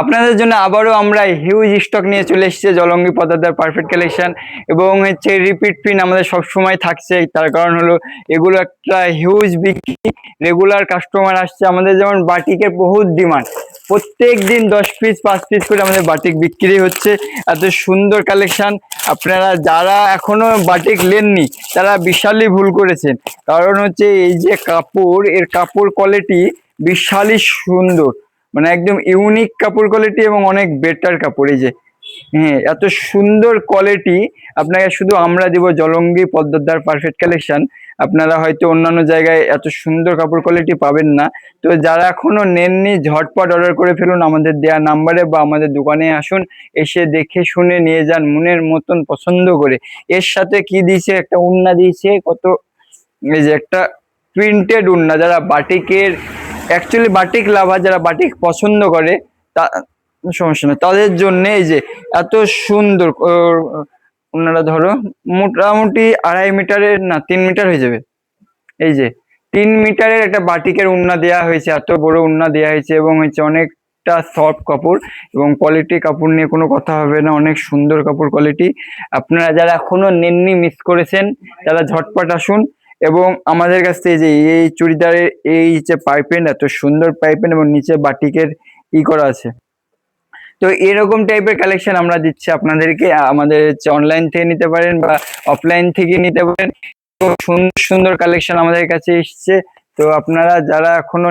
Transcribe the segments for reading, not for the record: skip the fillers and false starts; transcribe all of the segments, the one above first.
আপনাদের জন্য আবারও আমরা হিউজ স্টক নিয়ে চলে এসেছি জলঙ্গি পদ্মার পারফেক্ট কালেকশন। এবং হচ্ছে রিপিট পিন আমাদের সবসময় থাকছে, তার কারণ হলো এগুলো একটা হিউজ বিক্রি, রেগুলার কাস্টমার আসছে আমাদের। যেমন বাটিকের বহুত ডিমান্ড, প্রত্যেক দিন 10 পিস 5 পিস করে আমাদের বাটিক বিক্রি হচ্ছে। এত সুন্দর কালেকশন, আপনারা যারা এখনো বাটিক নেননি তারা বিশালই ভুল করেছেন। কারণ হচ্ছে এই যে কাপড়, এর কাপড় কোয়ালিটি বিশালই সুন্দর, মানে একদম ইউনিক কাপড় কোয়ালিটি এবং অনেক বেটার কাপড়। এই যে হ্যাঁ, এত সুন্দর কোয়ালিটি আপনাকে শুধু আমরা দিব জলঙ্গি পদ্মদার পারফেক্ট কালেকশন। আপনারা হয়তো অন্যান্য জায়গায় এত সুন্দর কাপড় কোয়ালিটি পাবেন না। তো যারা এখনো নেননি ঝটপট অর্ডার করে ফেলুন আমাদের দেয়া নাম্বারে, বা আমাদের দোকানে আসুন, এসে দেখে শুনে নিয়ে যান মনের মতন পছন্দ করে। এর সাথে কি দিয়েছে, একটা উন্না দিয়েছে কত, এই যে একটা প্রিন্টেড উন্না। যারা বাটিকের অ্যাকচুয়ালি বাটিক লাভার, যারা বাটিক পছন্দ করে তা সমস্যা নেই তাদের জন্য। এই যে এত সুন্দর ওনারা ধরো মোটামুটি 2.5 মিটারের না 3 মিটার হয়ে যাবে। এই যে 3 মিটারের একটা বাটিকের উন্না দেওয়া হয়েছে, এত বড় উন্না দেওয়া হয়েছে। এবং হচ্ছে অনেকটা সফট কাপড় এবং কোয়ালিটি, কাপড় নিয়ে কোনো কথা হবে না, অনেক সুন্দর কাপড় কোয়ালিটি। আপনারা যারা এখনো নেননি, মিস করেছেন, তারা ঝটপট আসুন। এবং আমাদের কাছ থেকে যে এই চুড়িদারের এই যে পাইপেন, এত সুন্দর পাইপেন এবং নিচে বাটিকের করা আছে। তো এরকম টাইপের কালেকশন আমরা দিচ্ছি আপনাদেরকে। আমাদের অনলাইন থেকে নিতে পারেন বা অফলাইন থেকে নিতে পারেন। সুন্দর সুন্দর কালেকশন আমাদের কাছে এসছে। তো আপনারা যারা এখনো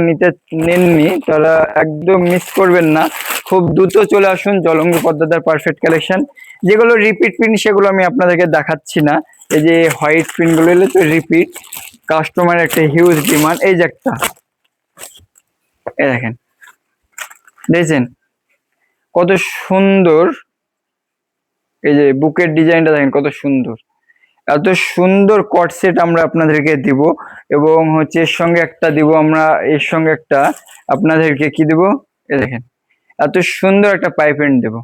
নেননি তারা একদম মিস করবেন না, খুব দ্রুত চলে আসুন জলঙ্গি পদ্মার পারফেক্ট কালেকশন। যেগুলো রিপিট প্রিন্ট সেগুলো আমি আপনাদেরকে দেখাচ্ছি না। এই যে হোয়াইট প্রিন্ট গুলো এলে তো রিপিট, কাস্টমার একটা হিউজ ডিমান্ড। এই যে একটা, এই দেখেন, দেখছেন কত সুন্দর, এই যে বুকের ডিজাইনটা দেখেন কত সুন্দর। এত সুন্দর কট সেট আমরা আপনাদেরকে দিব। এবং হচ্ছে এর সঙ্গে একটা দিব আমরা, এর সঙ্গে একটা আপনাদেরকে কি দিব, এই দেখেন এত সুন্দর একটা পাইপেন দেব।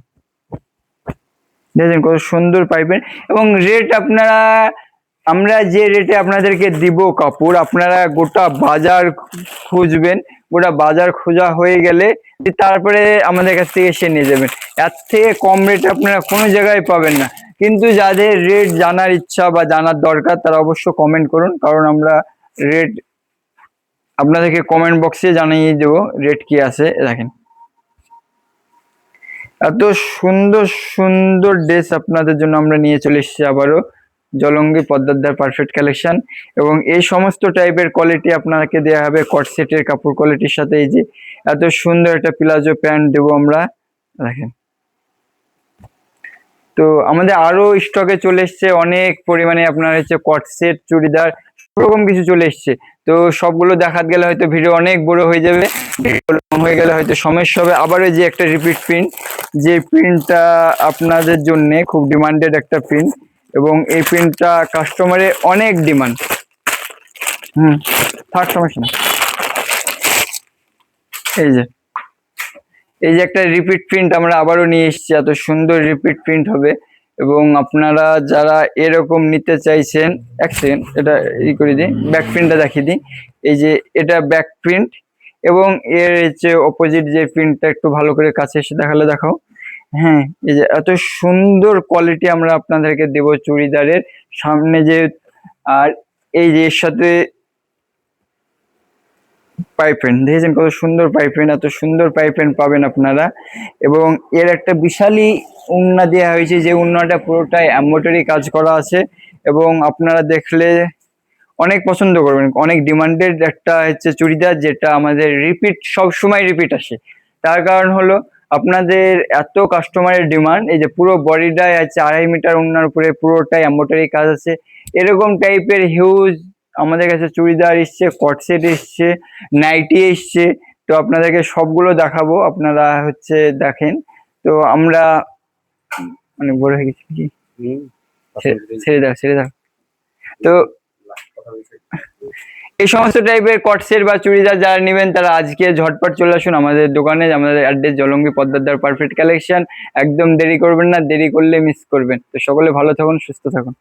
দেখেন কত সুন্দর পাইপেন। এবং রেট আপনারা, আমরা যে রেটে আপনাদেরকে দিব কাপড়, আপনারা গোটা বাজার খুঁজবেন, গোটা বাজার খোঁজা হয়ে গেলে তারপরে আমাদের কাছ থেকে এসে নিয়ে যাবেন। এর থেকে কম রেট আপনারা কোনো জায়গায় পাবেন না। কিন্তু যাদের রেট জানার ইচ্ছা বা জানার দরকার তারা অবশ্য কমেন্ট করুন, কারণ আমরা রেট আপনাদেরকে কমেন্ট বক্সে জানিয়ে দেবো রেট কি আছে। দেখেন এত সুন্দর সুন্দর ড্রেস আপনাদের জন্য আমরা নিয়ে চলে এসেছি আবারও জলঙ্গি পদ্মার পারফেক্ট কালেকশন। এবং এই সমস্ত টাইপের কোয়ালিটি আপনাকে দেওয়া হবে কট সেটের কাপড় কোয়ালিটির সাথে। এই যে এত সুন্দর একটা প্লাজো প্যান্ট দেবো আমরা, দেখেন। তো আমাদের আরো স্টকে চলে এসছে অনেক পরিমাণে, আপনার হচ্ছে কট সেট, চুড়িদার, রকম কিছু চলে এসছে। তো সবগুলো দেখাতে গেলে হয়তো ভিডিও অনেক বড় হয়ে যাবে, হয়ে গেলে হয়তো সমস্যা হবে। আবার এই যে একটা রিপিট প্রিন্ট, যে প্রিন্টটা আপনাদের জন্য খুব ডিমান্ডেড একটা প্রিন্ট, এবং এই প্রিন্টটা কাস্টমারের অনেক ডিমান্ড। থাক সমস্যা না। এই যে একটা রিপিট প্রিন্ট আমরা আবারও নিয়ে এসেছি, এত সুন্দর রিপিট প্রিন্ট হবে। এবং আপনারা যারা এরকম নিতে চাইছেন, এক সেকেন্ড এটা করে দিই, ব্যাক প্রিন্টটা দেখিয়ে দিই। এই যে এটা ব্যাক প্রিন্ট, এবং এর হচ্ছে অপোজিট যে প্রিন্টটা একটু ভালো করে কাছে এসে দেখালে দেখাও। হ্যাঁ, এই যে এত সুন্দর কোয়ালিটি আমরা আপনাদেরকে দেব চুড়িদারের সামনে যে। আর এই যে এর সাথে পাইপেন দেখেছেন কত সুন্দর পাইপেন, এত সুন্দর পাইপেন পাবেন আপনারা। এবং এর একটা বিশালই উন্না দেওয়া হয়েছে, যে উন্নাটা পুরোটাই এমব্রয়ডারি কাজ করা আছে। এবং আপনারা দেখলে অনেক পছন্দ করবেন, অনেক ডিমান্ডেড একটা হচ্ছে চুড়িদার, যেটা আমাদের রিপিট, সবসময় রিপিট আসে। তার কারণ হলো আপনাদের এত কাস্টমারের ডিমান্ড। এই যে পুরো বডিটাই আছে 2.5 মিটার উন্নার উপরে, পুরোটাই এমব্রয়ডারি কাজ আছে। এরকম টাইপের হিউজ আমাদের কাছে চুড়িদার এসছে, কট সেট এসছে, নাইটি এসছে। তো আপনাদেরকে সবগুলো দেখাবো, আপনারা হচ্ছে দেখেন। তো আমরা মানে বড় হয়ে গেছি কি, ছেড়ে দাও। তো এই সমস্ত টাইপের কট সেট বা চুড়িদার যারা নেবেন তারা আজকে ঝটপট চলে আসুন আমাদের দোকানে। আমাদের অ্যাড্রেস জলঙ্গি পদ্মার পারফেক্ট কালেকশন। একদম দেরি করবেন না, দেরি করলে মিস করবেন। তো সকলে ভালো থাকুন, সুস্থ থাকুন।